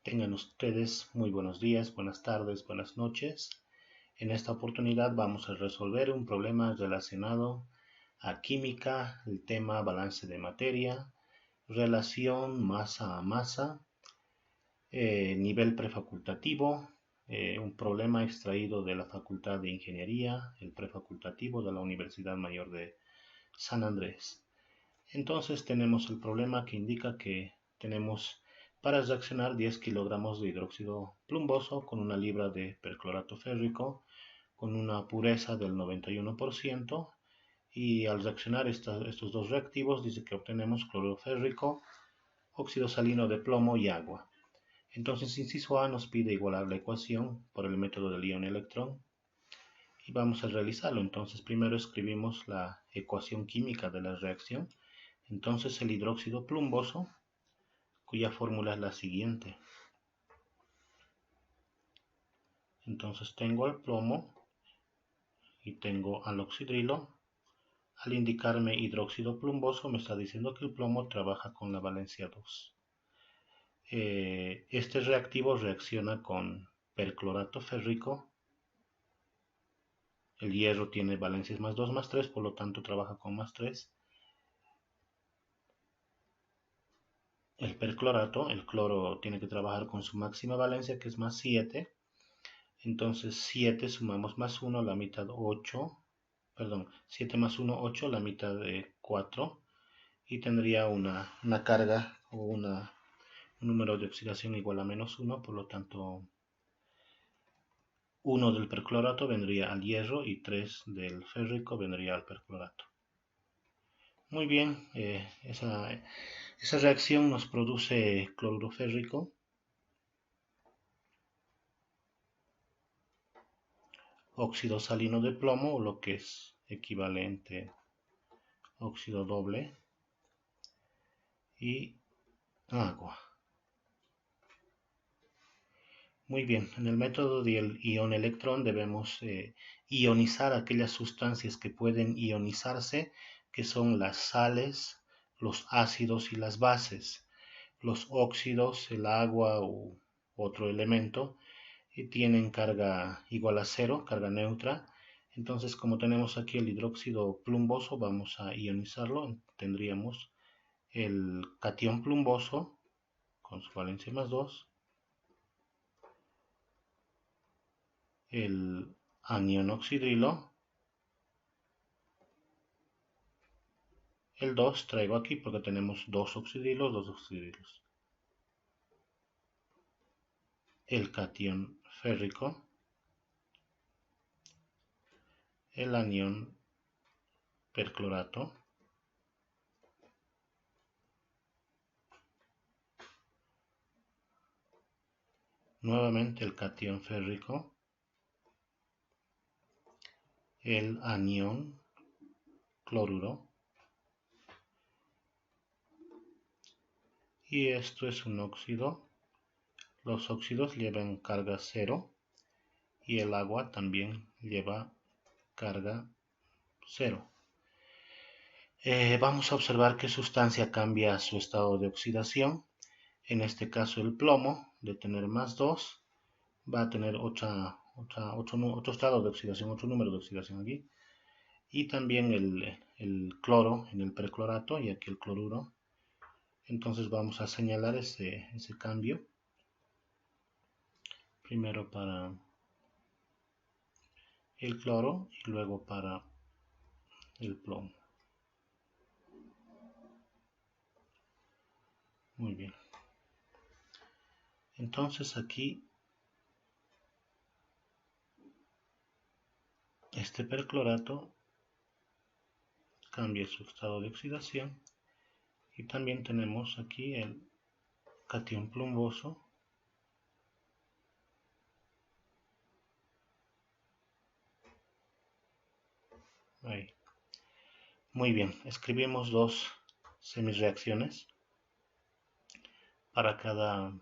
Tengan ustedes muy buenos días, buenas tardes, buenas noches. En esta oportunidad vamos a resolver un problema relacionado a química, el tema balance de materia, relación masa a masa, nivel prefacultativo, un problema extraído de la Facultad de Ingeniería, el prefacultativo de la Universidad Mayor de San Andrés. Entonces tenemos el problema que indica que tenemos para reaccionar 10 kilogramos de hidróxido plumboso con una libra de perclorato férrico con una pureza del 91% y al reaccionar estos dos reactivos dice que obtenemos cloruro férrico, óxido salino de plomo y agua. Entonces inciso A nos pide igualar la ecuación por el método del ion-electrón y vamos a realizarlo. Entonces primero escribimos la ecuación química de la reacción. Entonces el hidróxido plumboso, cuya fórmula es la siguiente. Entonces tengo el plomo y tengo al oxidrilo. Al indicarme hidróxido plumboso me está diciendo que el plomo trabaja con la valencia 2. Este reactivo reacciona con perclorato férrico. El hierro tiene valencias más 2 más 3, por lo tanto trabaja con más 3. El perclorato, el cloro tiene que trabajar con su máxima valencia, que es más 7. Entonces 7 sumamos más 1, la mitad 8. Perdón, 7 más 1, 8, la mitad de 4. Y tendría una carga o un número de oxidación igual a menos 1. Por lo tanto, 1 del perclorato vendría al hierro y 3 del férrico vendría al perclorato. Muy bien, esa reacción nos produce cloruro férrico, óxido salino de plomo, o lo que es equivalente óxido doble, y agua. Muy bien, en el método del ion-electrón debemos ionizar aquellas sustancias que pueden ionizarse, que son las sales, los ácidos y las bases. Los óxidos, el agua u otro elemento, tienen carga igual a 0, carga neutra. Entonces, como tenemos aquí el hidróxido plumboso, vamos a ionizarlo. Tendríamos el catión plumboso con su valencia más 2, el anión oxidrilo, el 2 traigo aquí porque tenemos dos oxidrilos, el catión férrico, el anión perclorato, nuevamente el catión férrico, el anión cloruro, y esto es un óxido. Los óxidos llevan carga 0 y el agua también lleva carga 0. Vamos a observar qué sustancia cambia su estado de oxidación. En este caso el plomo, de tener más 2, va a tener otro estado de oxidación, otro número de oxidación aquí. Y también el cloro en el perclorato y aquí el cloruro. Entonces vamos a señalar ese cambio. Primero para el cloro y luego para el plomo. Muy bien. Entonces aquí este perclorato cambia su estado de oxidación y también tenemos aquí el catión plumboso . Ahí. Muy bien, escribimos dos semireacciones para cada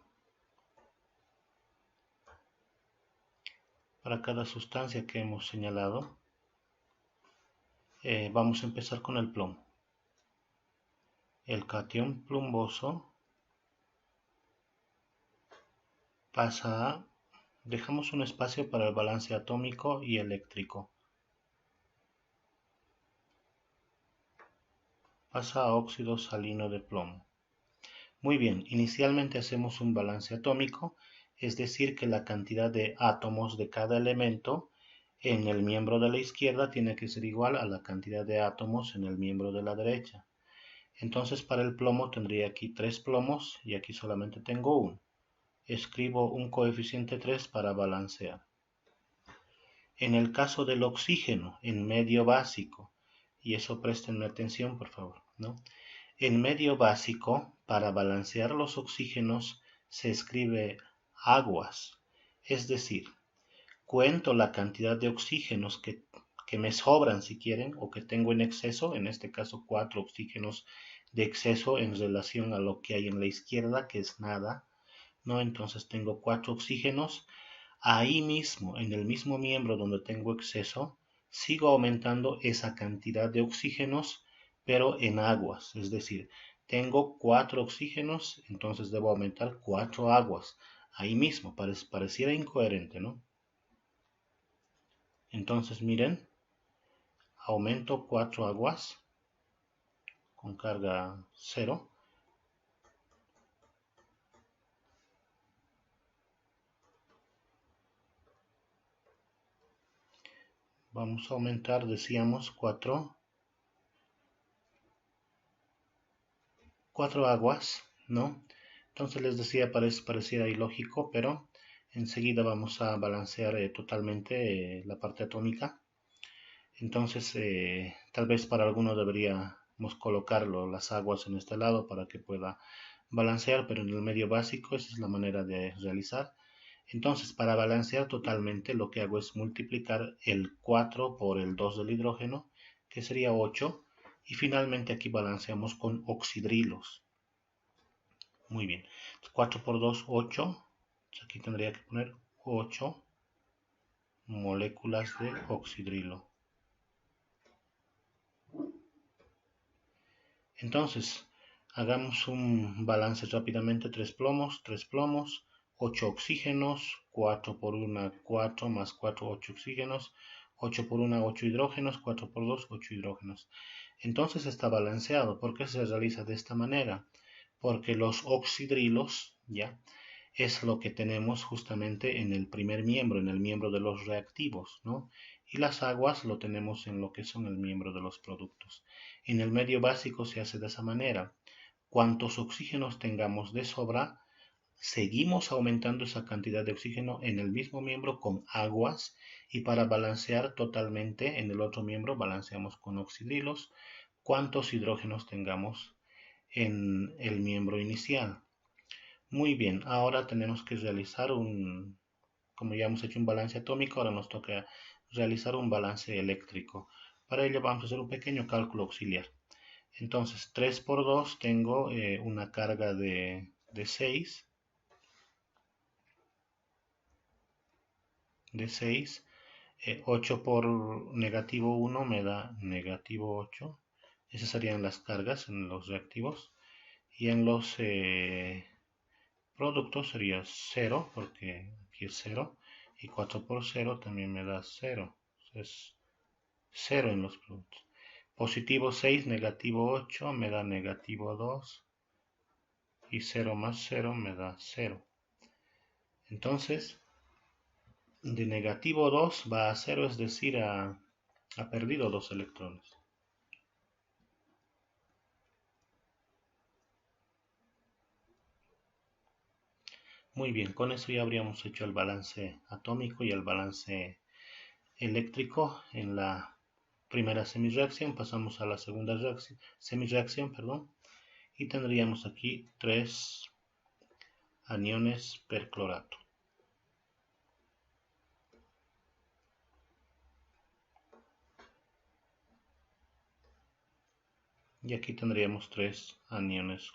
sustancia que hemos señalado. Vamos a empezar con el plomo. El catión plumboso dejamos un espacio para el balance atómico y eléctrico. Pasa a óxido salino de plomo. Muy bien, inicialmente hacemos un balance atómico, es decir, que la cantidad de átomos de cada elemento en el miembro de la izquierda tiene que ser igual a la cantidad de átomos en el miembro de la derecha. Entonces, para el plomo tendría aquí 3 plomos y aquí solamente tengo 1. Escribo un coeficiente 3 para balancear. En el caso del oxígeno, en medio básico, y eso prestenme atención por favor, ¿no? En medio básico, para balancear los oxígenos, se escribe aguas, es decir, cuento la cantidad de oxígenos que me sobran si quieren o que tengo en exceso, en este caso 4 oxígenos de exceso en relación a lo que hay en la izquierda, que es nada, ¿no? Entonces tengo 4 oxígenos. Ahí mismo, en el mismo miembro donde tengo exceso, sigo aumentando esa cantidad de oxígenos, pero en aguas, es decir, tengo 4 oxígenos, entonces debo aumentar 4 aguas. Ahí mismo, pareciera incoherente, ¿no? Entonces miren, aumento 4 aguas con carga 0. Vamos a aumentar, decíamos, 4 aguas, ¿no? Entonces les decía, pareciera ilógico, pero enseguida vamos a balancear totalmente la parte atómica. Entonces, tal vez para algunos deberíamos colocarlo las aguas en este lado para que pueda balancear, pero en el medio básico esa es la manera de realizar. Entonces, para balancear totalmente, lo que hago es multiplicar el 4 por el 2 del hidrógeno, que sería 8, y finalmente aquí balanceamos con oxidrilos. Muy bien, 4 por 2, 8. Aquí tendría que poner 8 moléculas de oxidrilo. Entonces, hagamos un balance rápidamente. 3 plomos, 8 oxígenos, 4 por 1, 4 más 4, 8 oxígenos, 8 por 1, 8 hidrógenos, 4 por 2, 8 hidrógenos. Entonces está balanceado. ¿Por qué se realiza de esta manera? Porque los oxidrilos, ¿ya?, es lo que tenemos justamente en el primer miembro, en el miembro de los reactivos, ¿no? Y las aguas lo tenemos en lo que son el miembro de los productos. En el medio básico se hace de esa manera. Cuantos oxígenos tengamos de sobra, seguimos aumentando esa cantidad de oxígeno en el mismo miembro con aguas, y para balancear totalmente en el otro miembro balanceamos con oxidrilos. Cuantos hidrógenos tengamos en el miembro inicial. Muy bien, ahora tenemos que realizar como ya hemos hecho un balance atómico, ahora nos toca realizar un balance eléctrico. Para ello vamos a hacer un pequeño cálculo auxiliar. Entonces, 3 por 2 tengo una carga de 6. De 6. 8 por negativo 1 me da negativo 8. Esas serían las cargas en los reactivos. Y en los productos sería 0, porque aquí es 0. Y 4 por 0 también me da 0. Es 0 en los productos. Positivo 6, negativo 8 me da negativo 2. Y 0 más 0 me da 0. Entonces, de negativo 2 va a 0, es decir, ha perdido 2 electrones. Muy bien, con eso ya habríamos hecho el balance atómico y el balance eléctrico en la primera semirreacción. Pasamos a la segunda semirreacción, y tendríamos aquí 3 aniones perclorato. Y aquí tendríamos 3 aniones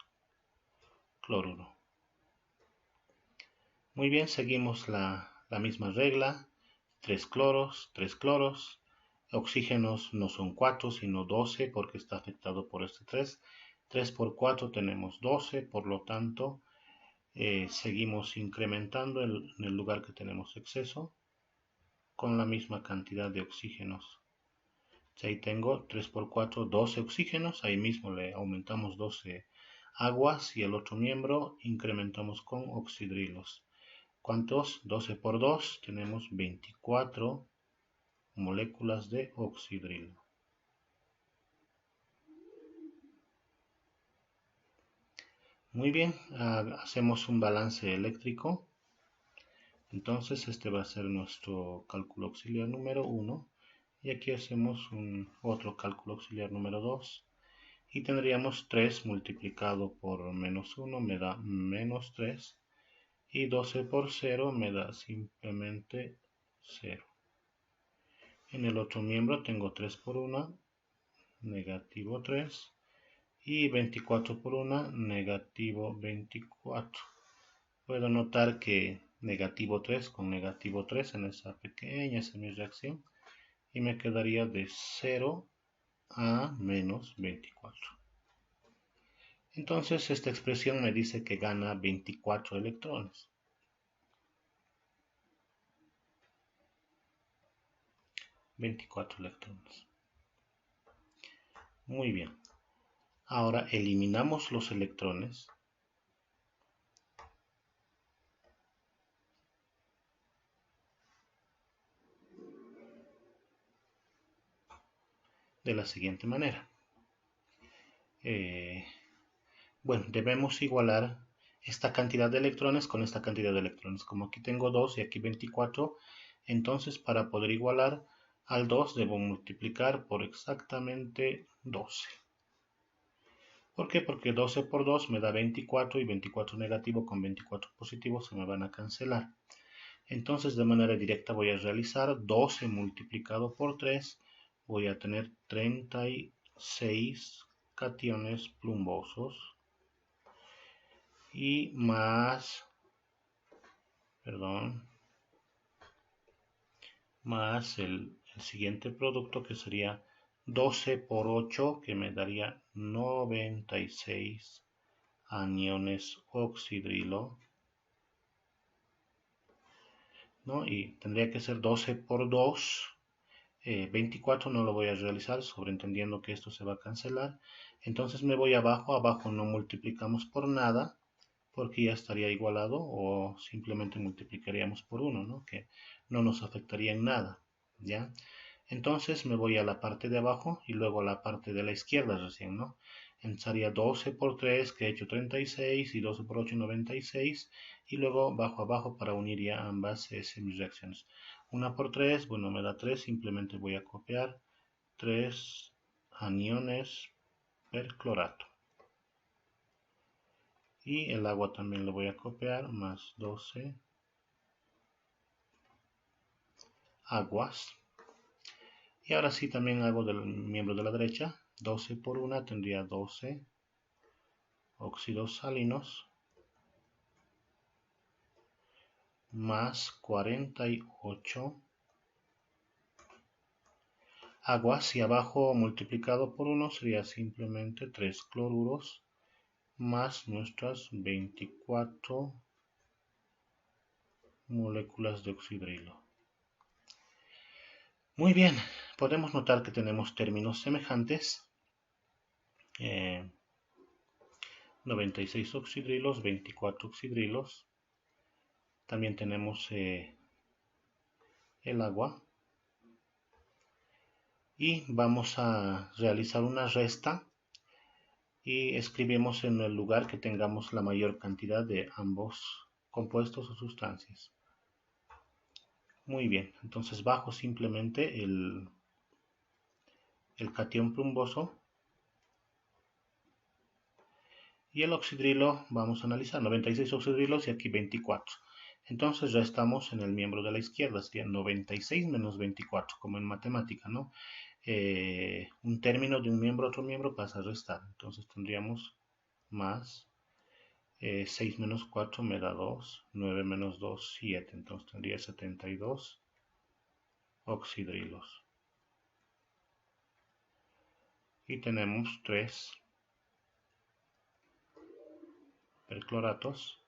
cloruro. Muy bien, seguimos la misma regla. 3 cloros. Oxígenos no son 4, sino 12, porque está afectado por este 3. 3 por 4 tenemos 12, por lo tanto, seguimos incrementando en el lugar que tenemos exceso con la misma cantidad de oxígenos. Si ahí tengo 3 por 4, 12 oxígenos, ahí mismo le aumentamos 12 aguas y el otro miembro incrementamos con oxidrilos. ¿Cuántos? 12 por 2, tenemos 24 moléculas de oxidrilo. Muy bien, hacemos un balance eléctrico. Entonces este va a ser nuestro cálculo auxiliar número 1. Y aquí hacemos otro cálculo auxiliar número 2. Y tendríamos 3 multiplicado por menos 1 me da menos 3. Y 12 por 0 me da simplemente 0. En el otro miembro tengo 3 por 1, negativo 3. Y 24 por 1, negativo 24. Puedo notar que negativo 3 con negativo 3 en esa pequeña semireacción y me quedaría de 0 a menos 24. Entonces esta expresión me dice que gana 24 electrones. 24 electrones. Muy bien. Ahora eliminamos los electrones. De la siguiente manera. Bueno, debemos igualar esta cantidad de electrones con esta cantidad de electrones. Como aquí tengo 2 y aquí 24, entonces para poder igualar al 2 debo multiplicar por exactamente 12. ¿Por qué? Porque 12 por 2 me da 24 y 24 negativo con 24 positivo se me van a cancelar. Entonces de manera directa voy a realizar 12 multiplicado por 3. Voy a tener 36 cationes plumbosos. Y más, más el siguiente producto que sería 12 por 8 que me daría 96 aniones oxidrilo, ¿no? Y tendría que ser 12 por 2, 24 no lo voy a realizar, sobreentendiendo que esto se va a cancelar. Entonces me voy abajo, abajo no multiplicamos por nada, porque ya estaría igualado, o simplemente multiplicaríamos por 1, ¿no? Que no nos afectaría en nada, ¿ya? Entonces me voy a la parte de abajo y luego a la parte de la izquierda recién, ¿no? Entraría 12 por 3, que he hecho 36, y 12 por 8, 96, y luego bajo abajo para unir ya ambas semireacciones. 1 por 3, bueno, me da 3, simplemente voy a copiar 3 aniones perclorato. Y el agua también lo voy a copiar, más 12 aguas. Y ahora sí también hago del miembro de la derecha, 12 por 1 tendría 12 óxidos salinos, más 48 aguas, y abajo multiplicado por 1 sería simplemente 3 cloruros, más nuestras 24 moléculas de oxidrilo. Muy bien, podemos notar que tenemos términos semejantes. 96 oxidrilos, 24 oxidrilos. También tenemos el agua. Y vamos a realizar una resta y escribimos en el lugar que tengamos la mayor cantidad de ambos compuestos o sustancias. Muy bien, entonces bajo simplemente el catión plumboso y el oxidrilo. Vamos a analizar 96 oxidrilos y aquí 24. Entonces ya estamos en el miembro de la izquierda, sería 96 menos 24, como en matemática, ¿no? Un término de un miembro a otro miembro pasa a restar. Entonces tendríamos más 6 menos 4 me da 2, 9 menos 2, 7. Entonces tendría 72 oxidrilos. Y tenemos 3 percloratos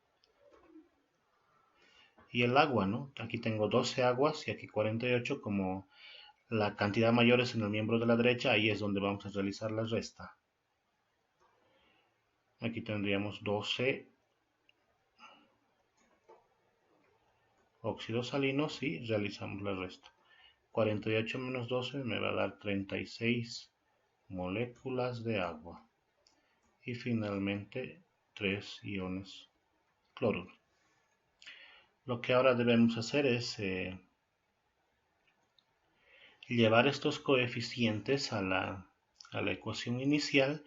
y el agua, ¿no? Aquí tengo 12 aguas y aquí 48, como la cantidad mayor es en el miembro de la derecha, ahí es donde vamos a realizar la resta. Aquí tendríamos 12 óxidos salinos y realizamos la resta. 48 menos 12 me va a dar 36 moléculas de agua. Y finalmente 3 iones cloruro. Lo que ahora debemos hacer es llevar estos coeficientes a la ecuación inicial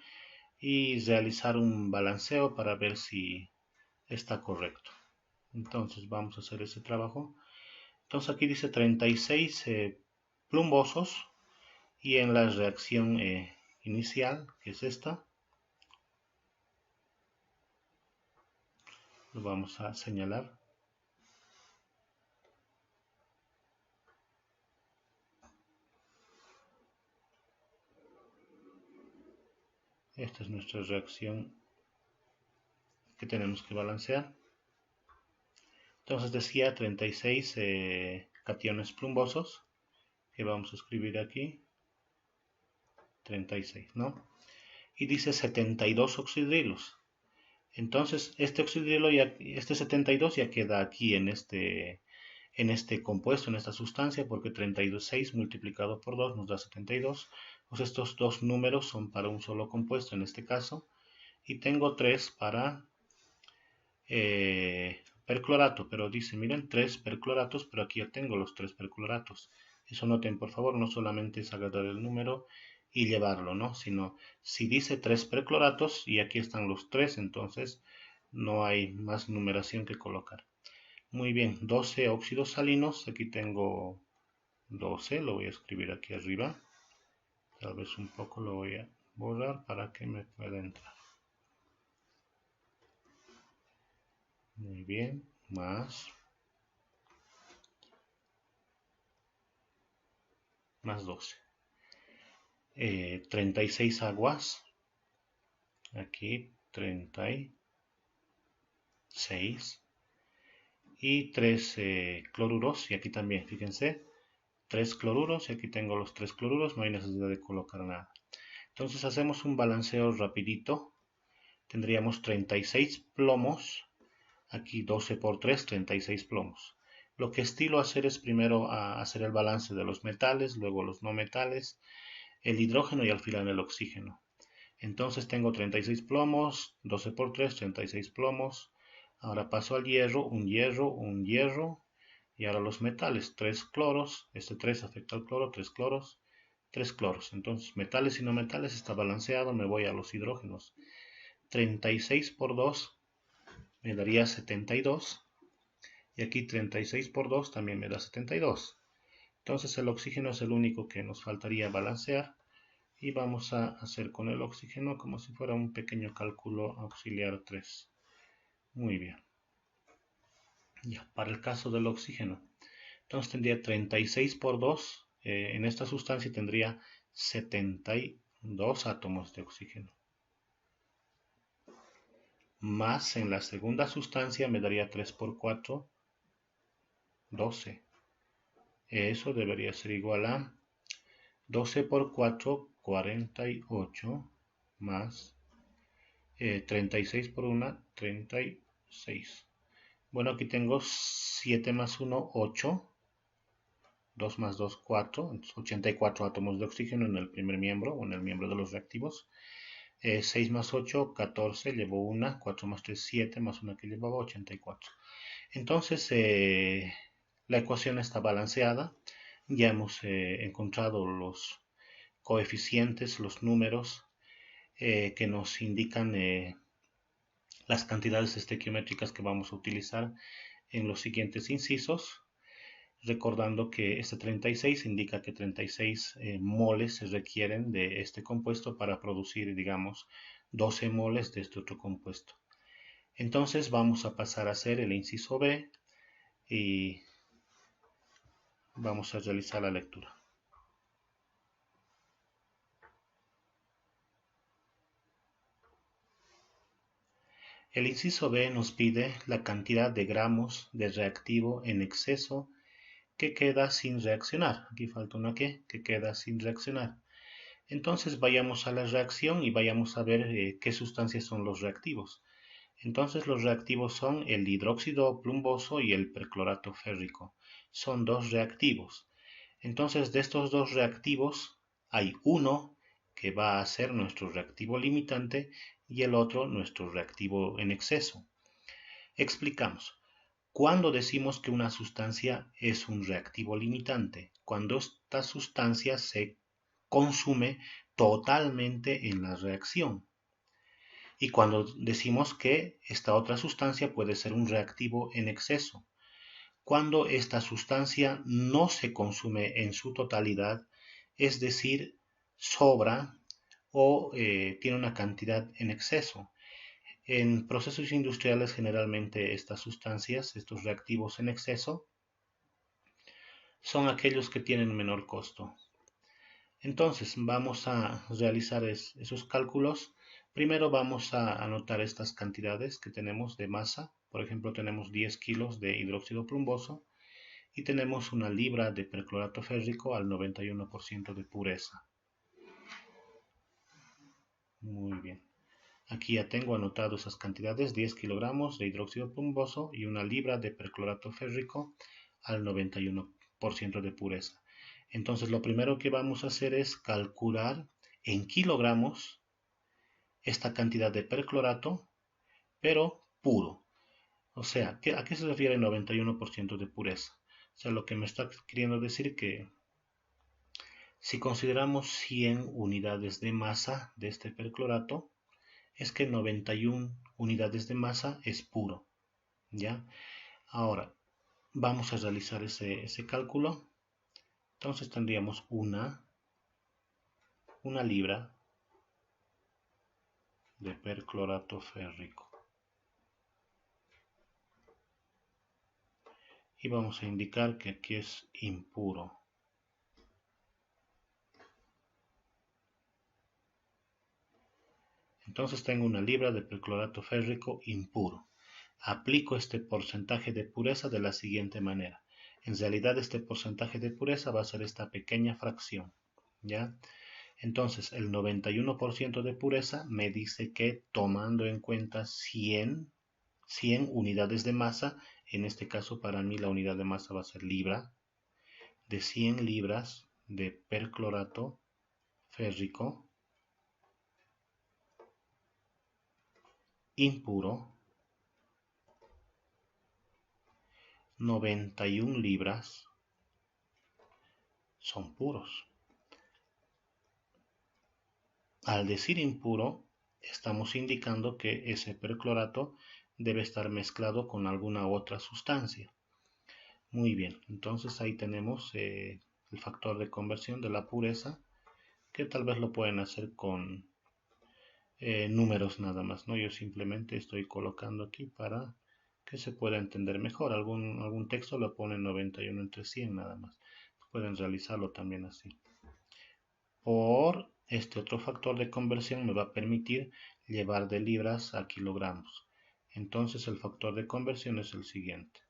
y realizar un balanceo para ver si está correcto. Entonces vamos a hacer ese trabajo. Entonces aquí dice 36 plumbosos y en la reacción inicial, que es esta, lo vamos a señalar. Esta es nuestra reacción que tenemos que balancear. Entonces decía 36 cationes plumbosos, que vamos a escribir aquí, 36, ¿no? Y dice 72 oxidrilos. Entonces este oxidrilo, este 72 ya queda aquí en este compuesto, en esta sustancia, porque 36 multiplicado por 2 nos da 72. Pues estos dos números son para un solo compuesto en este caso. Y tengo 3 para perclorato, pero dice, miren, 3 percloratos, pero aquí ya tengo los 3 percloratos. Eso noten, por favor, no solamente es agarrar el número y llevarlo, ¿no? Sino, si dice 3 percloratos y aquí están los 3, entonces no hay más numeración que colocar. Muy bien, 12 óxidos salinos, aquí tengo 12, lo voy a escribir aquí arriba. Tal vez un poco lo voy a borrar para que me pueda entrar. Muy bien, más 12. 36 aguas, aquí 36 y 3 cloruros, y aquí también, fíjense, 3 cloruros, y aquí tengo los 3 cloruros, no hay necesidad de colocar nada. Entonces hacemos un balanceo rapidito, tendríamos 36 plomos, aquí 12 por 3, 36 plomos. Lo que estilo hacer es primero hacer el balance de los metales, luego los no metales, el hidrógeno y al final el oxígeno. Entonces tengo 36 plomos, 12 por 3, 36 plomos. Ahora paso al hierro, un hierro. Y ahora los metales, 3 cloros. Este 3 afecta al cloro, 3 cloros, 3 cloros. Entonces metales y no metales está balanceado, me voy a los hidrógenos. 36 por 2 me daría 72. Y aquí 36 por 2 también me da 72. Entonces el oxígeno es el único que nos faltaría balancear. Y vamos a hacer con el oxígeno como si fuera un pequeño cálculo auxiliar 3. Muy bien. Ya, para el caso del oxígeno. Entonces tendría 36 por 2. En esta sustancia tendría 72 átomos de oxígeno. Más en la segunda sustancia me daría 3 por 4, 12. Eso debería ser igual a 12 por 4, 48, más 36 por 1, 36. Bueno, aquí tengo 7 más 1, 8. 2 más 2, 4. 84 átomos de oxígeno en el primer miembro o en el miembro de los reactivos. 6 más 8, 14. Llevo 1. 4 más 3, 7. Más 1 que llevaba, 84. Entonces, la ecuación está balanceada. Ya hemos encontrado los coeficientes, los números que nos indican las cantidades estequiométricas que vamos a utilizar en los siguientes incisos, recordando que este 36 indica que 36 moles se requieren de este compuesto para producir, digamos, 12 moles de este otro compuesto. Entonces vamos a pasar a hacer el inciso B y vamos a realizar la lectura. El inciso B nos pide la cantidad de gramos de reactivo en exceso que queda sin reaccionar. Aquí falta una que queda sin reaccionar. Entonces vayamos a la reacción y vayamos a ver qué sustancias son los reactivos. Entonces los reactivos son el hidróxido plumboso y el perclorato férrico. Son dos reactivos. Entonces de estos dos reactivos hay uno que va a ser nuestro reactivo limitante y el otro nuestro reactivo en exceso. Explicamos. ¿Cuándo decimos que una sustancia es un reactivo limitante? Cuando esta sustancia se consume totalmente en la reacción. Y cuando decimos que esta otra sustancia puede ser un reactivo en exceso. Cuando esta sustancia no se consume en su totalidad, es decir, sobra o tiene una cantidad en exceso. En procesos industriales generalmente estas sustancias, estos reactivos en exceso, son aquellos que tienen menor costo. Entonces vamos a realizar esos cálculos. Primero vamos a anotar estas cantidades que tenemos de masa. Por ejemplo, tenemos 10 kilos de hidróxido plumboso y tenemos una libra de perclorato férrico al 91% de pureza. Muy bien. Aquí ya tengo anotado esas cantidades, 10 kilogramos de hidróxido plumboso y una libra de perclorato férrico al 91% de pureza. Entonces lo primero que vamos a hacer es calcular en kilogramos esta cantidad de perclorato, pero puro. O sea, ¿a qué se refiere el 91% de pureza? O sea, lo que me está queriendo decir que si consideramos 100 unidades de masa de este perclorato, es que 91 unidades de masa es puro, ¿ya? Ahora, vamos a realizar ese cálculo. Entonces tendríamos una libra de perclorato férrico. Y vamos a indicar que aquí es impuro. Entonces tengo una libra de perclorato férrico impuro. Aplico este porcentaje de pureza de la siguiente manera. En realidad este porcentaje de pureza va a ser esta pequeña fracción, ¿ya? Entonces el 91% de pureza me dice que tomando en cuenta 100 unidades de masa, en este caso para mí la unidad de masa va a ser libra, de 100 libras de perclorato férrico impuro, 91 libras son puros. Al decir impuro, estamos indicando que ese perclorato debe estar mezclado con alguna otra sustancia. Muy bien, entonces ahí tenemos el factor de conversión de la pureza, que tal vez lo pueden hacer con números nada más, ¿no? Yo simplemente estoy colocando aquí para que se pueda entender mejor. Algún texto lo pone 91 entre 100 nada más. Pueden realizarlo también así. Por este otro factor de conversión me va a permitir llevar de libras a kilogramos. Entonces el factor de conversión es el siguiente.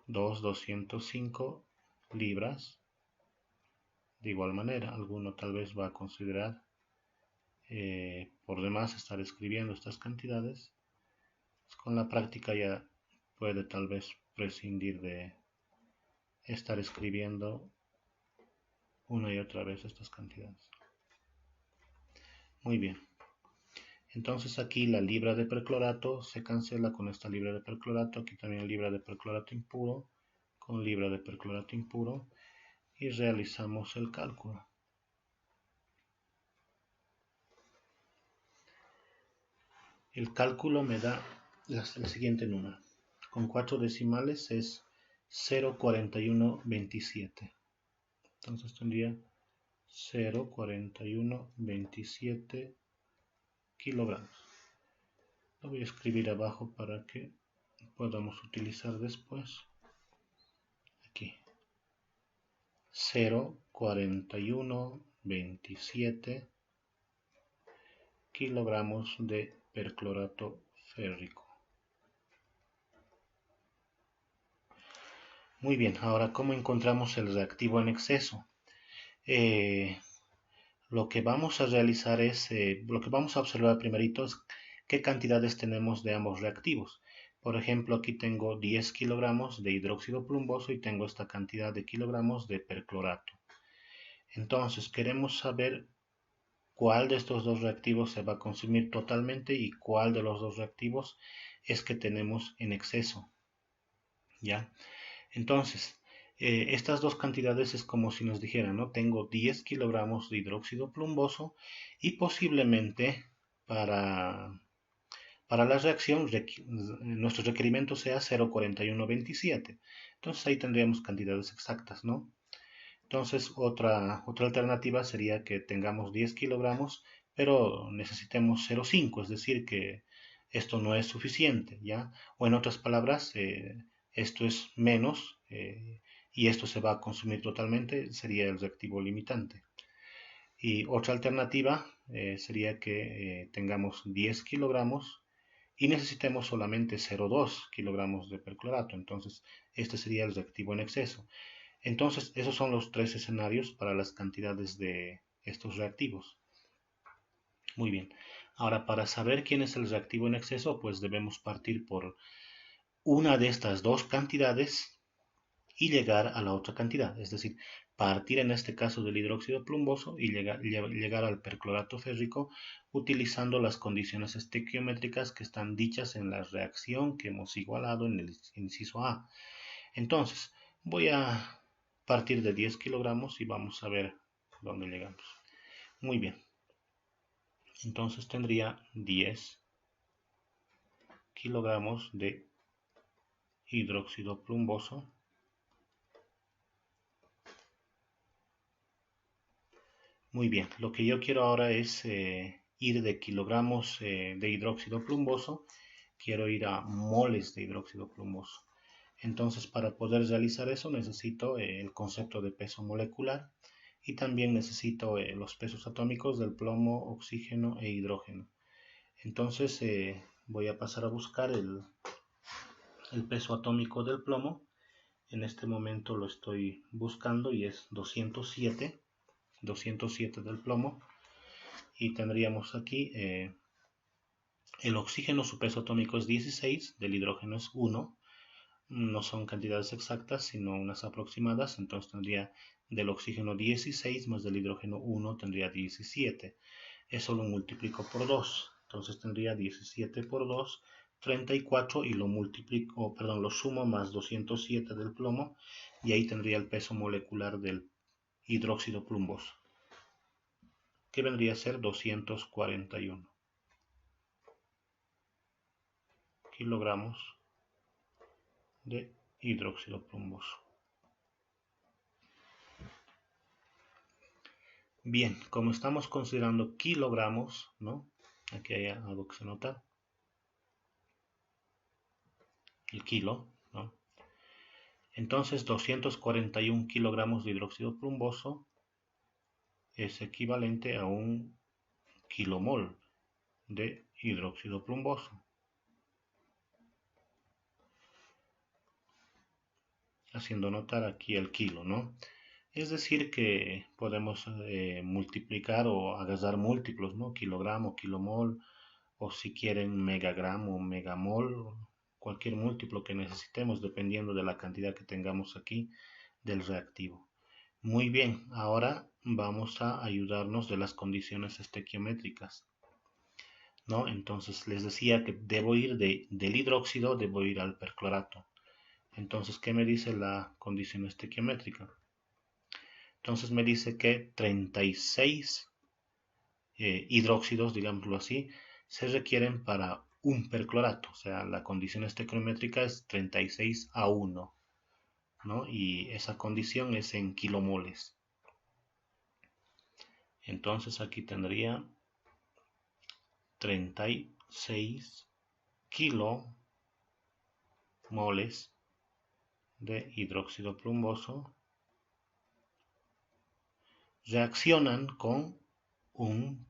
205 libras. De igual manera, alguno tal vez va a considerar por demás estar escribiendo estas cantidades. Con la práctica ya puede tal vez prescindir de estar escribiendo una y otra vez estas cantidades. Muy bien. Entonces aquí la libra de perclorato se cancela con esta libra de perclorato. Aquí también libra de perclorato impuro con libra de perclorato impuro. Y realizamos el cálculo. El cálculo me da el siguiente número. Con 4 decimales es 0,4127. Entonces tendría 0,4127 kilogramos. Lo voy a escribir abajo para que podamos utilizar después. Aquí. 0,4127 kilogramos de perclorato férrico. Muy bien, ahora ¿cómo encontramos el reactivo en exceso? Lo que vamos a realizar es, lo que vamos a observar primerito es qué cantidades tenemos de ambos reactivos. Por ejemplo, aquí tengo 10 kilogramos de hidróxido plumboso y tengo esta cantidad de kilogramos de perclorato. Entonces, queremos saber cuál de estos dos reactivos se va a consumir totalmente y cuál de los dos reactivos es que tenemos en exceso. ¿Ya? Entonces, estas dos cantidades es como si nos dijeran, ¿no? Tengo 10 kilogramos de hidróxido plumboso y posiblemente para, para la reacción nuestro requerimiento sea 0,4127. Entonces ahí tendríamos cantidades exactas, ¿no? Entonces otra alternativa sería que tengamos 10 kilogramos, pero necesitemos 0,5, es decir, que esto no es suficiente, ¿ya? O en otras palabras, esto es menos y esto se va a consumir totalmente, sería el reactivo limitante. Y otra alternativa sería que tengamos 10 kilogramos y necesitemos solamente 0,2 kilogramos de perclorato. Entonces, este sería el reactivo en exceso. Entonces, esos son los tres escenarios para las cantidades de estos reactivos. Muy bien. Ahora, para saber quién es el reactivo en exceso, pues debemos partir por una de estas dos cantidades y llegar a la otra cantidad. Es decir, partir en este caso del hidróxido plumboso y llegar al perclorato férrico utilizando las condiciones estequiométricas que están dichas en la reacción que hemos igualado en el inciso A. Entonces, voy a partir de 10 kilogramos y vamos a ver dónde llegamos. Muy bien. Entonces tendría 10 kilogramos de hidróxido plumboso. Muy bien, lo que yo quiero ahora es ir de kilogramos de hidróxido plumboso, quiero ir a moles de hidróxido plumboso. Entonces, para poder realizar eso necesito el concepto de peso molecular y también necesito los pesos atómicos del plomo, oxígeno e hidrógeno. Entonces, voy a pasar a buscar el peso atómico del plomo. En este momento lo estoy buscando y es 207 del plomo. Y tendríamos aquí el oxígeno, su peso atómico es 16, del hidrógeno es 1. No son cantidades exactas, sino unas aproximadas. Entonces tendría del oxígeno 16 más del hidrógeno 1, tendría 17. Eso lo multiplico por 2. Entonces tendría 17 por 2, 34, y lo multiplico, perdón, lo sumo más 207 del plomo y ahí tendría el peso molecular del hidróxido plumboso, que vendría a ser 241 kilogramos de hidróxido plumboso. Bien, como estamos considerando kilogramos, ¿no? Aquí hay algo que se nota. El kilo, ¿no? Entonces 241 kilogramos de hidróxido plumboso es equivalente a un kilomol de hidróxido plumboso. Haciendo notar aquí el kilo, ¿no? Es decir que podemos multiplicar o agarrar múltiplos, ¿no? Kilogramo, kilomol, o si quieren megagramo, megamol, cualquier múltiplo que necesitemos dependiendo de la cantidad que tengamos aquí del reactivo. Muy bien, ahora vamos a ayudarnos de las condiciones estequiométricas, ¿no? Entonces les decía que debo ir del hidróxido, debo ir al perclorato. Entonces, ¿qué me dice la condición estequiométrica? Entonces me dice que 36 hidróxidos, digámoslo así, se requieren para un perclorato. O sea, la condición estequiométrica es 36 a 1, ¿no? Y esa condición es en kilomoles. Entonces aquí tendría 36 kilomoles de hidróxido plumboso reaccionan con un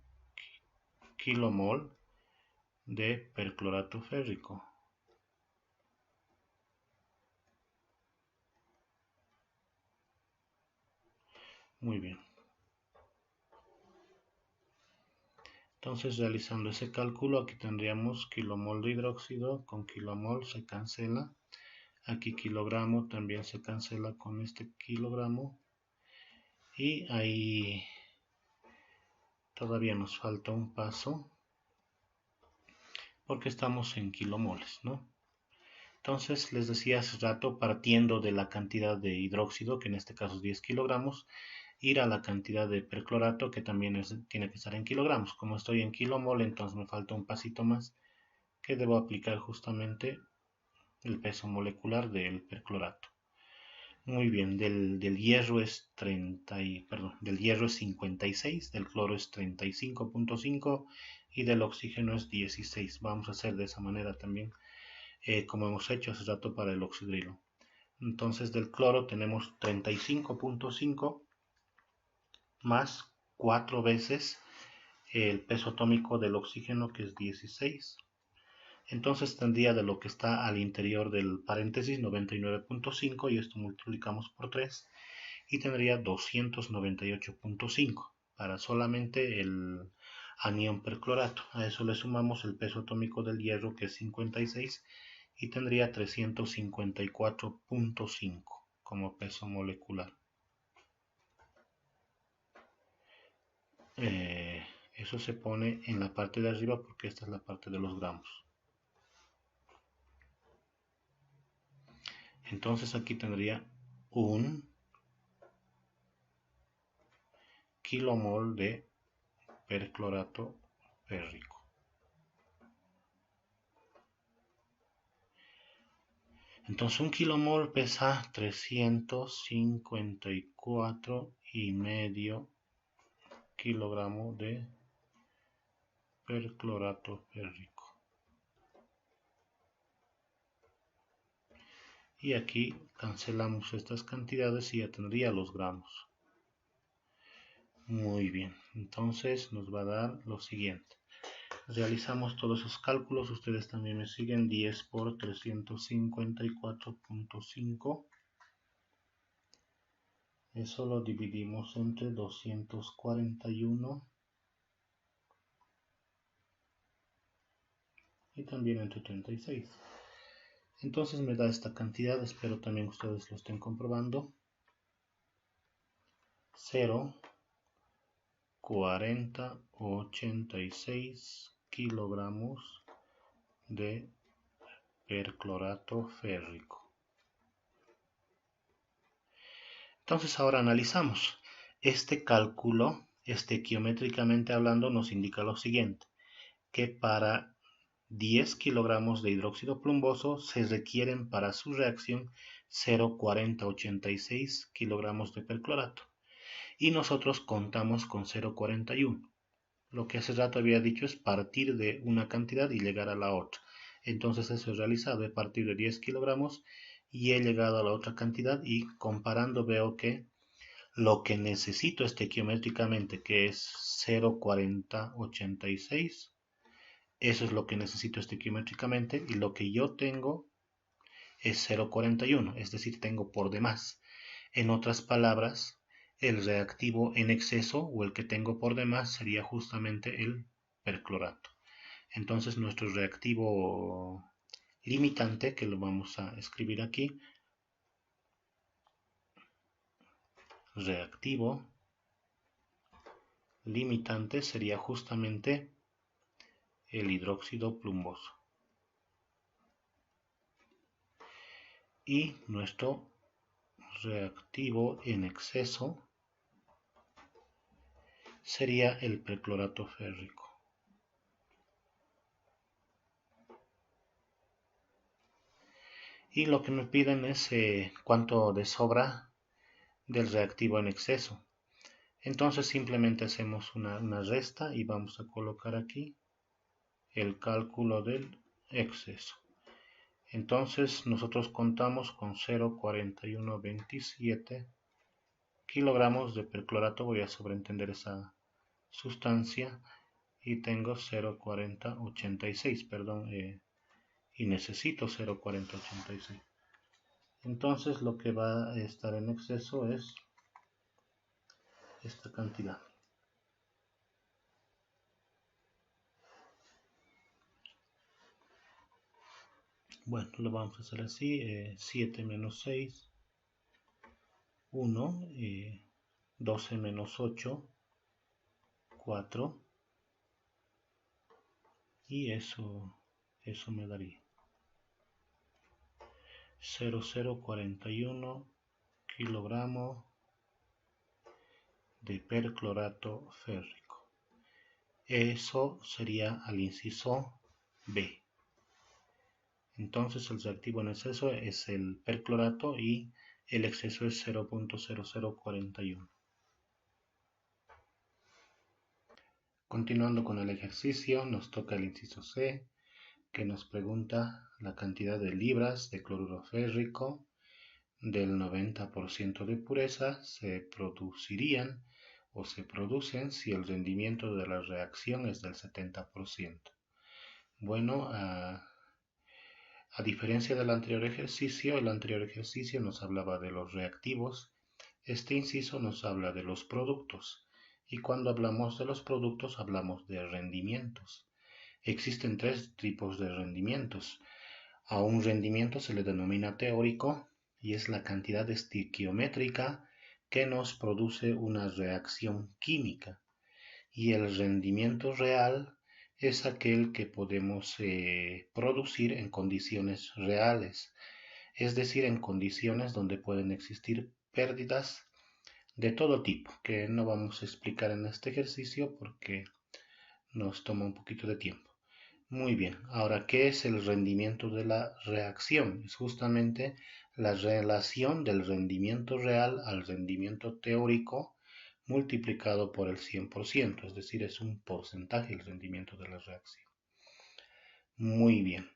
kilomol de perclorato férrico. Muy bien. Entonces, realizando ese cálculo, aquí tendríamos kilomol de hidróxido con kilomol se cancela. Aquí kilogramo también se cancela con este kilogramo. Y ahí todavía nos falta un paso porque estamos en kilomoles, ¿no? Entonces, les decía hace rato, partiendo de la cantidad de hidróxido, que en este caso es 10 kilogramos, ir a la cantidad de perclorato, que también tiene que estar en kilogramos. Como estoy en kilomol, entonces me falta un pasito más, que debo aplicar justamente el peso molecular del perclorato. Muy bien, del hierro es 56, del cloro es 35.5 y del oxígeno es 16. Vamos a hacer de esa manera también, como hemos hecho hace rato para el oxidrilo. Entonces del cloro tenemos 35.5 más 4 veces el peso atómico del oxígeno, que es 16. Entonces tendría de lo que está al interior del paréntesis 99.5 y esto multiplicamos por 3 y tendría 298.5 para solamente el anión perclorato. A eso le sumamos el peso atómico del hierro, que es 56, y tendría 354.5 como peso molecular. Eso se pone en la parte de arriba porque esta es la parte de los gramos. Entonces aquí tendría un kilomol de perclorato férrico. Entonces un kilomol pesa 354,5 kilogramos de perclorato férrico. Y aquí cancelamos estas cantidades y ya tendría los gramos. Muy bien, entonces nos va a dar lo siguiente. Realizamos todos esos cálculos, ustedes también me siguen. 10 por 354.5. Eso lo dividimos entre 241 y también entre 36. Entonces me da esta cantidad, espero también ustedes lo estén comprobando. 0,4086 kilogramos de perclorato férrico. Entonces ahora analizamos. Este cálculo, estequiométricamente hablando, nos indica lo siguiente, que para 10 kilogramos de hidróxido plumboso se requieren para su reacción 0,4086 kilogramos de perclorato. Y nosotros contamos con 0,41. Lo que hace rato había dicho es partir de una cantidad y llegar a la otra. Entonces eso es realizado, a partir de 10 kilogramos y he llegado a la otra cantidad y comparando veo que lo que necesito estequiométricamente, que es 0,4086, eso es lo que necesito estequiométricamente, y lo que yo tengo es 0,41, es decir, tengo por demás. En otras palabras, el reactivo en exceso o el que tengo por demás sería justamente el perclorato. Entonces nuestro reactivo limitante, que lo vamos a escribir aquí, reactivo limitante sería justamente el hidróxido plumboso. Y nuestro reactivo en exceso sería el perclorato férrico. Y lo que me piden es cuánto de sobra del reactivo en exceso. Entonces simplemente hacemos una resta y vamos a colocar aquí el cálculo del exceso. Entonces nosotros contamos con 0,4127 kilogramos de perclorato. Voy a sobreentender esa sustancia y tengo 0,4086, perdón, y necesito 0,4086. Entonces lo que va a estar en exceso es esta cantidad. Bueno, lo vamos a hacer así, 7 menos 6, 1, 12 menos 8, 4, y eso me daría 0,041 kilogramos de perclorato férrico. Eso sería al inciso B. Entonces el reactivo en exceso es el perclorato y el exceso es 0,0041. Continuando con el ejercicio, nos toca el inciso C, que nos pregunta la cantidad de libras de cloruro férrico del 90% de pureza se producirían o se producen si el rendimiento de la reacción es del 70%. Bueno, a diferencia del anterior ejercicio, el anterior ejercicio nos hablaba de los reactivos, este inciso nos habla de los productos, y cuando hablamos de los productos hablamos de rendimientos. Existen tres tipos de rendimientos. A un rendimiento se le denomina teórico y es la cantidad estequiométrica que nos produce una reacción química. Y el rendimiento real es aquel que podemos producir en condiciones reales, es decir, en condiciones donde pueden existir pérdidas de todo tipo, que no vamos a explicar en este ejercicio porque nos toma un poquito de tiempo. Muy bien, ahora, ¿qué es el rendimiento de la reacción? Es justamente la relación del rendimiento real al rendimiento teórico multiplicado por el 100%, es decir, es un porcentaje el rendimiento de la reacción. Muy bien,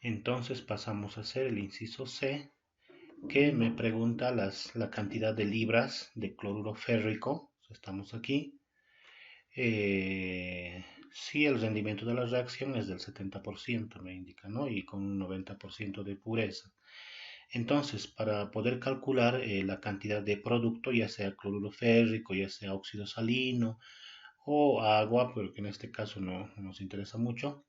entonces pasamos a hacer el inciso C, que me pregunta la cantidad de libras de cloruro férrico. Estamos aquí. Si el rendimiento de la reacción es del 70%, me indica, ¿no? Y con un 90% de pureza. Entonces, para poder calcular la cantidad de producto, ya sea cloruro férrico, ya sea óxido salino o agua, pero que en este caso no nos interesa mucho,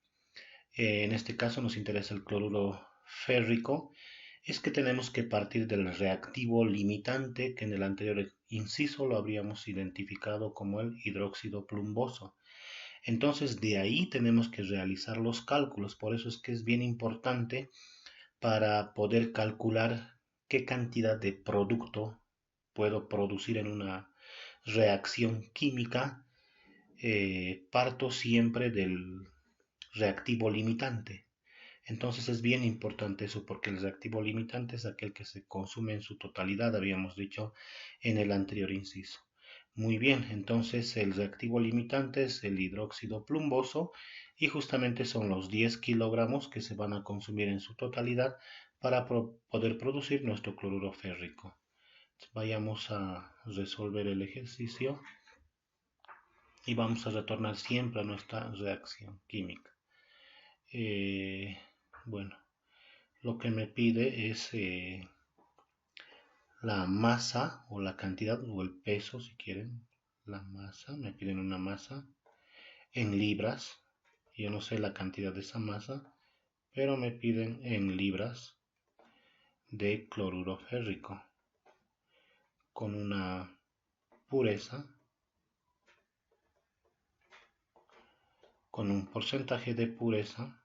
en este caso nos interesa el cloruro férrico, es que tenemos que partir del reactivo limitante, que en el anterior inciso lo habríamos identificado como el hidróxido plumboso. Entonces de ahí tenemos que realizar los cálculos, por eso es que es bien importante para poder calcular qué cantidad de producto puedo producir en una reacción química. Parto siempre del reactivo limitante. Entonces es bien importante eso porque el reactivo limitante es aquel que se consume en su totalidad, habíamos dicho en el anterior inciso. Muy bien, entonces el reactivo limitante es el hidróxido plumboso y justamente son los 10 kilogramos que se van a consumir en su totalidad para poder producir nuestro cloruro férrico. Vayamos a resolver el ejercicio y vamos a retornar siempre a nuestra reacción química. Bueno, lo que me pide es la masa o la cantidad o el peso, si quieren, la masa, me piden una masa en libras. Yo no sé la cantidad de esa masa, pero me piden en libras de cloruro férrico con una pureza, con un porcentaje de pureza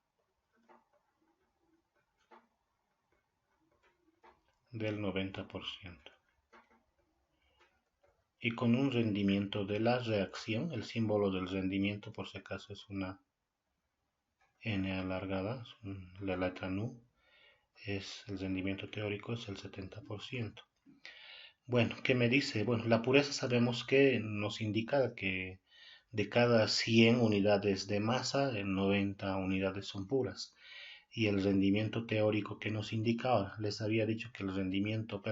del 90% y con un rendimiento de la reacción. El símbolo del rendimiento, por si acaso, es una N alargada, la letra NU, es el rendimiento teórico, es el 70%. Bueno, ¿qué me dice? Bueno, la pureza sabemos que nos indica que de cada 100 unidades de masa, 90 unidades son puras. y el rendimiento teórico que nos indicaba. Les había dicho que el rendimiento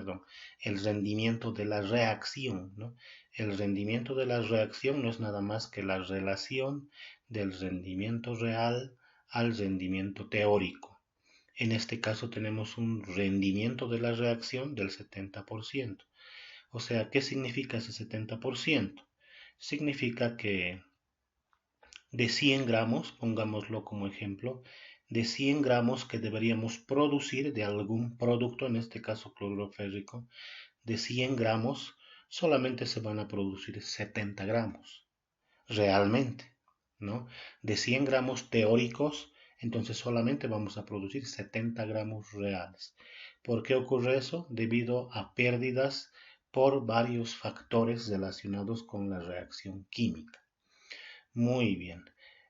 de la reacción, ¿no? El rendimiento de la reacción no es nada más que la relación del rendimiento real al rendimiento teórico. En este caso tenemos un rendimiento de la reacción del 70%. O sea, ¿qué significa ese 70%? Significa que de 100 gramos, pongámoslo como ejemplo, de 100 gramos que deberíamos producir de algún producto, en este caso cloruro férrico, de 100 gramos solamente se van a producir 70 gramos, realmente, ¿no? De 100 gramos teóricos, entonces solamente vamos a producir 70 gramos reales. ¿Por qué ocurre eso? Debido a pérdidas por varios factores relacionados con la reacción química. Muy bien.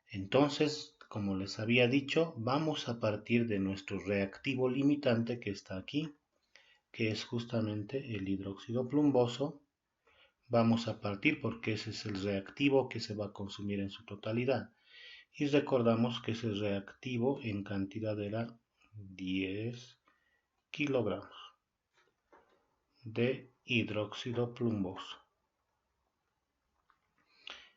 Entonces, como les había dicho, vamos a partir de nuestro reactivo limitante que está aquí, que es justamente el hidróxido plumboso. Vamos a partir porque ese es el reactivo que se va a consumir en su totalidad. Y recordamos que ese reactivo en cantidad era 10 kilogramos de hidróxido plumboso.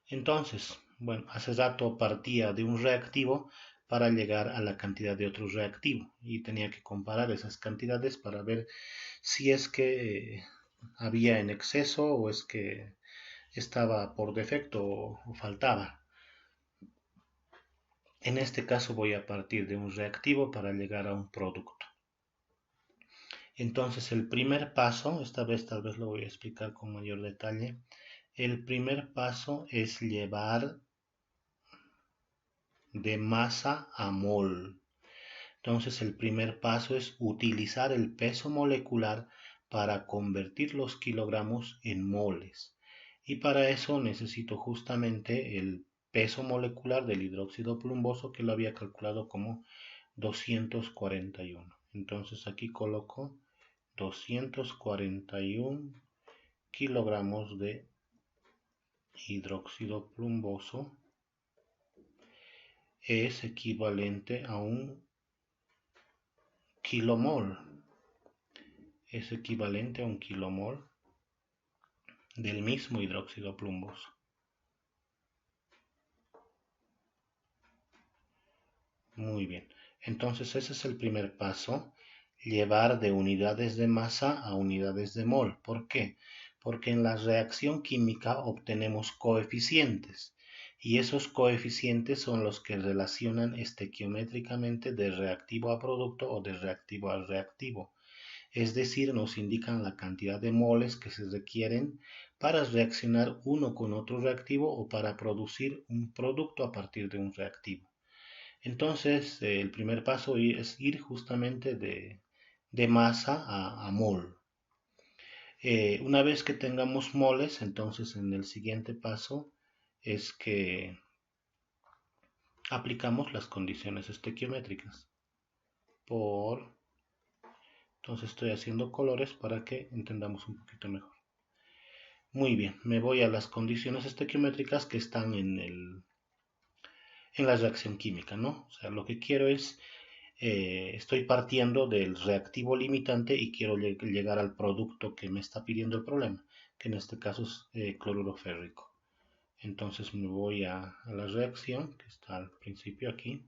Entonces, bueno, hace rato partía de un reactivo para llegar a la cantidad de otro reactivo y tenía que comparar esas cantidades para ver si es que había en exceso o es que estaba por defecto o faltaba. En este caso voy a partir de un reactivo para llegar a un producto. Entonces el primer paso, esta vez tal vez lo voy a explicar con mayor detalle, el primer paso es llevar de masa a mol. Entonces el primer paso es utilizar el peso molecular para convertir los kilogramos en moles. Y para eso necesito justamente el peso molecular del hidróxido plumboso que lo había calculado como 241. Entonces aquí coloco 241 kilogramos de hidróxido plumboso es equivalente a un kilomol. Es equivalente a un kilomol del mismo hidróxido plumboso. Muy bien. Entonces ese es el primer paso, llevar de unidades de masa a unidades de mol. ¿Por qué? Porque en la reacción química obtenemos coeficientes y esos coeficientes son los que relacionan estequiométricamente de reactivo a producto o de reactivo a reactivo. Es decir, nos indican la cantidad de moles que se requieren para reaccionar uno con otro reactivo o para producir un producto a partir de un reactivo. Entonces, el primer paso es ir justamente de masa a mol. Una vez que tengamos moles, entonces en el siguiente paso es que aplicamos las condiciones estequiométricas. Entonces estoy haciendo colores para que entendamos un poquito mejor. Muy bien, me voy a las condiciones estequiométricas que están en la reacción química, ¿no? O sea, lo que quiero es estoy partiendo del reactivo limitante y quiero llegar al producto que me está pidiendo el problema, que en este caso es cloruro férrico. Entonces me voy a la reacción, que está al principio aquí.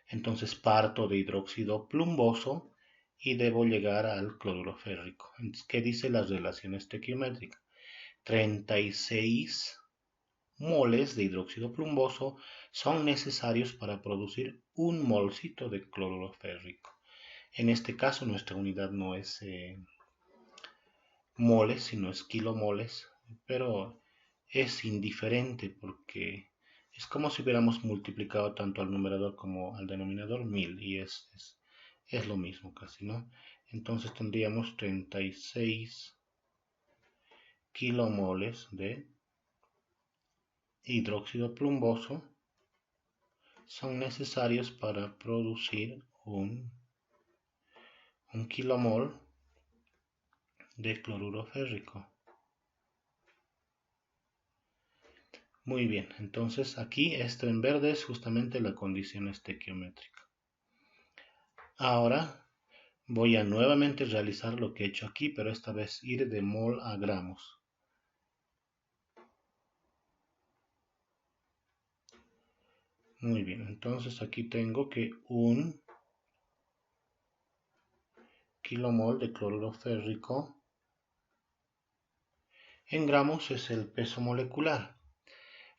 Entonces parto de hidróxido plumboso y debo llegar al cloruro férrico. Entonces, ¿qué dice la relación estequiométrica? 36 moles de hidróxido plumboso son necesarios para producir un molcito de cloruro férrico. En este caso nuestra unidad no es moles, sino es kilomoles, pero es indiferente porque es como si hubiéramos multiplicado tanto al numerador como al denominador 1000 y es lo mismo casi, ¿no? Entonces tendríamos 36 kilomoles de hidróxido plumboso son necesarios para producir un kilomol de cloruro férrico. Muy bien, entonces aquí esto en verde es justamente la condición estequiométrica. Ahora voy a nuevamente realizar lo que he hecho aquí, pero esta vez ir de mol a gramos. Muy bien, entonces aquí tengo que 1 kilomol de cloruro férrico en gramos es el peso molecular.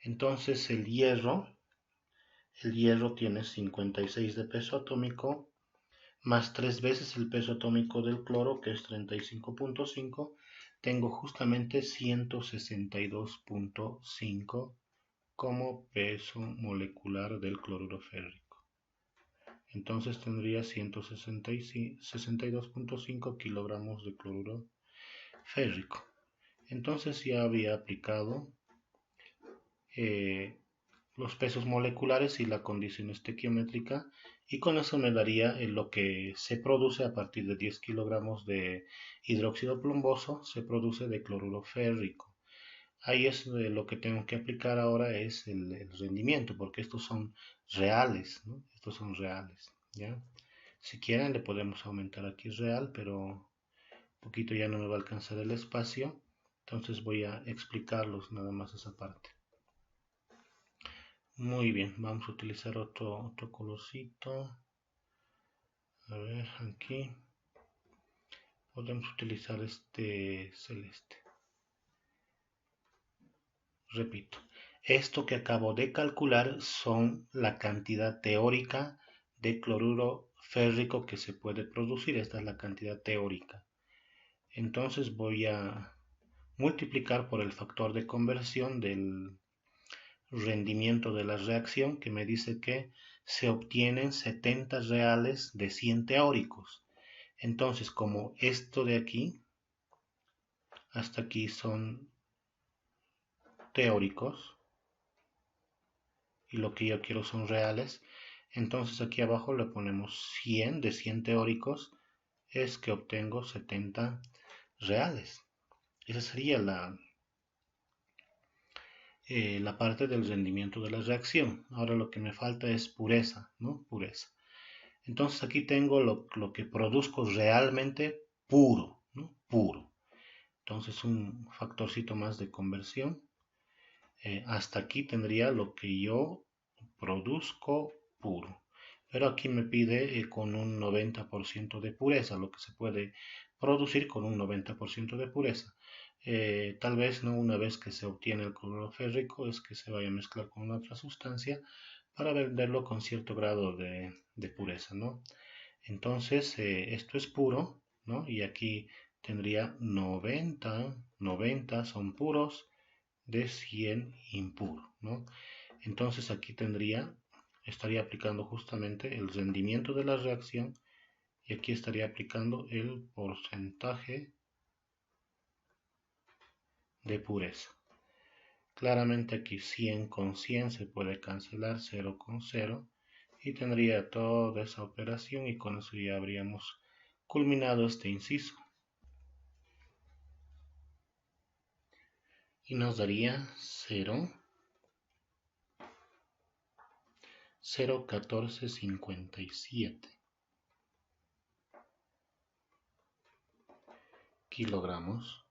Entonces el hierro tiene 56 de peso atómico, más 3 veces el peso atómico del cloro, que es 35.5, tengo justamente 162.5 como peso molecular del cloruro férrico. Entonces tendría 162.5 kilogramos de cloruro férrico. Entonces ya había aplicado los pesos moleculares y la condición estequiométrica, y con eso me daría lo que se produce a partir de 10 kilogramos de hidróxido plomboso, se produce de cloruro férrico. Ahí es lo que tengo que aplicar ahora es el rendimiento, porque estos son reales, ¿no? Estos son reales, ¿ya? Si quieren le podemos aumentar aquí real, pero un poquito ya no me va a alcanzar el espacio, entonces voy a explicarlos nada más esa parte. Muy bien, vamos a utilizar otro colorcito. A ver, aquí podemos utilizar este celeste. Repito, esto que acabo de calcular son la cantidad teórica de cloruro férrico que se puede producir. Esta es la cantidad teórica. Entonces voy a multiplicar por el factor de conversión del rendimiento de la reacción, que me dice que se obtienen 70 reales de 100 teóricos. Entonces, como esto de aquí hasta aquí son teóricos y lo que yo quiero son reales, entonces aquí abajo le ponemos 100 de 100 teóricos, es que obtengo 70 reales. Esa sería la parte del rendimiento de la reacción. Ahora lo que me falta es pureza, ¿no? Pureza. Entonces aquí tengo lo que produzco realmente puro, ¿no? Puro. Entonces un factorcito más de conversión. Hasta aquí tendría lo que yo produzco puro. Pero aquí me pide con un 90% de pureza, lo que se puede producir con un 90% de pureza. Tal vez no una vez que se obtiene el cloruro férrico es que se vaya a mezclar con otra sustancia para venderlo con cierto grado de pureza, ¿no? Entonces esto es puro, ¿no? Y aquí tendría 90 son puros de 100 impuro, ¿no? Entonces aquí estaría aplicando justamente el rendimiento de la reacción y aquí estaría aplicando el porcentaje de pureza. Claramente aquí 100 con 100 se puede cancelar, 0 con 0, y tendría toda esa operación y con eso ya habríamos culminado este inciso. Y nos daría 0,1457 kilogramos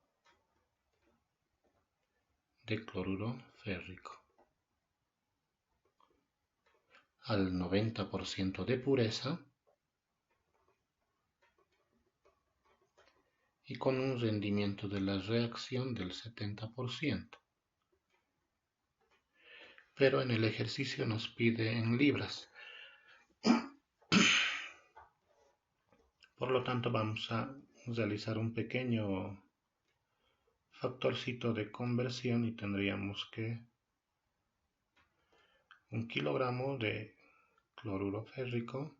de cloruro férrico al 90% de pureza y con un rendimiento de la reacción del 70%. Pero en el ejercicio nos pide en libras. Por lo tanto vamos a realizar un pequeño factorcito de conversión y tendríamos que 1 kilogramo de cloruro férrico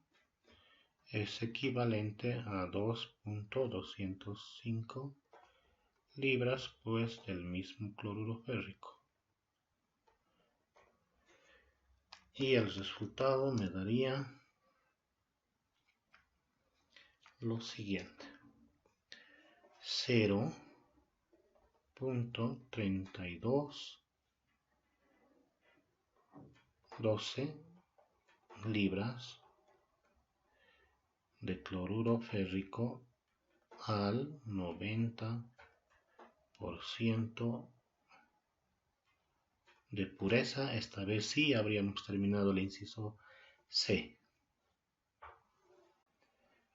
es equivalente a 2.205 libras pues del mismo cloruro férrico. Y el resultado me daría lo siguiente: 0.3212 libras de cloruro férrico al 90% de pureza. Esta vez sí habríamos terminado el inciso C.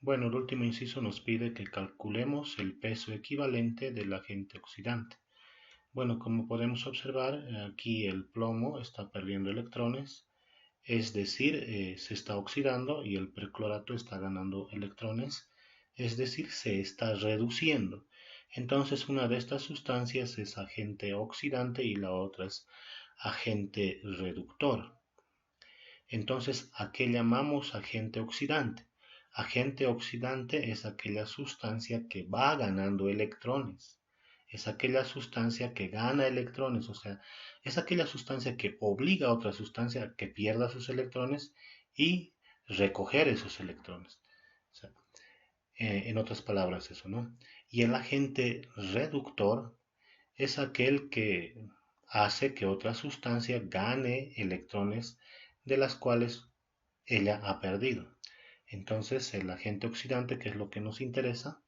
Bueno, el último inciso nos pide que calculemos el peso equivalente del agente oxidante. Bueno, como podemos observar, aquí el plomo está perdiendo electrones, es decir, se está oxidando, y el perclorato está ganando electrones, es decir, se está reduciendo. Entonces, una de estas sustancias es agente oxidante y la otra es agente reductor. Entonces, ¿a qué llamamos agente oxidante? Agente oxidante es aquella sustancia que va ganando electrones. Es aquella sustancia que gana electrones, o sea, es aquella sustancia que obliga a otra sustancia a que pierda sus electrones y recoger esos electrones. O sea, en otras palabras, eso, ¿no? Y el agente reductor es aquel que hace que otra sustancia gane electrones de las cuales ella ha perdido. Entonces, el agente oxidante, que es lo que nos interesa,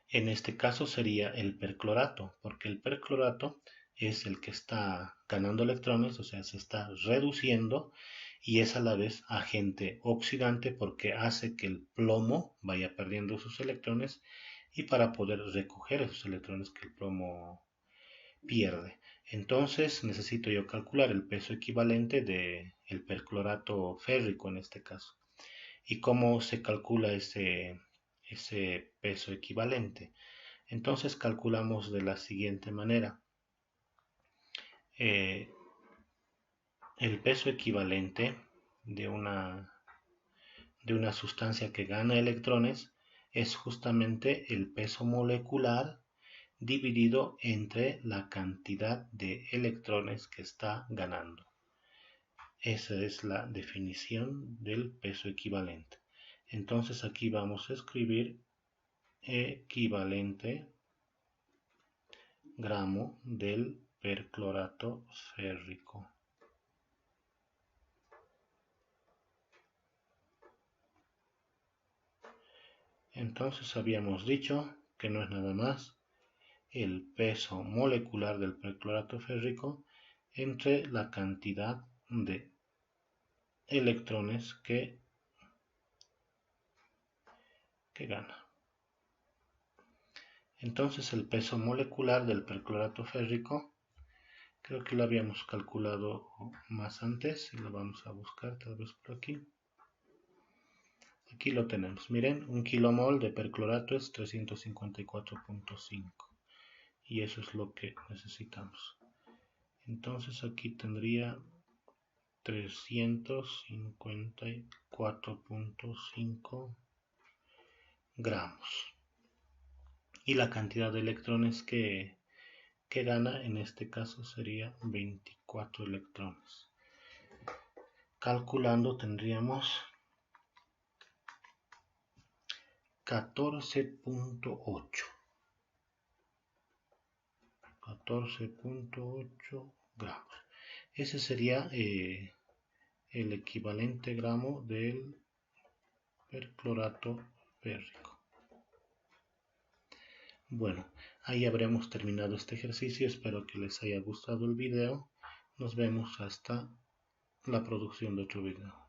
en este caso sería el perclorato, porque el perclorato es el que está ganando electrones, o sea, se está reduciendo, y es a la vez agente oxidante porque hace que el plomo vaya perdiendo sus electrones, y para poder recoger esos electrones que el plomo pierde. Entonces necesito yo calcular el peso equivalente del perclorato férrico en este caso. ¿Y cómo se calcula ese peso equivalente? Entonces calculamos de la siguiente manera. El peso equivalente de una sustancia que gana electrones es justamente el peso molecular dividido entre la cantidad de electrones que está ganando. Esa es la definición del peso equivalente. Entonces aquí vamos a escribir equivalente gramo del perclorato férrico. Entonces habíamos dicho que no es nada más el peso molecular del perclorato férrico entre la cantidad de electrones que gana. Entonces el peso molecular del perclorato férrico, creo que lo habíamos calculado más antes, y lo vamos a buscar tal vez por aquí. Aquí lo tenemos, miren, 1 kilomol de perclorato es 354.5, y eso es lo que necesitamos. Entonces aquí tendría 354.5 gramos. Y la cantidad de electrones que gana en este caso sería 24 electrones. Calculando tendríamos 14.8 gramos. Ese sería el equivalente gramo del perclorato férrico. Bueno, ahí habremos terminado este ejercicio. Espero que les haya gustado el video. Nos vemos hasta la producción de otro video.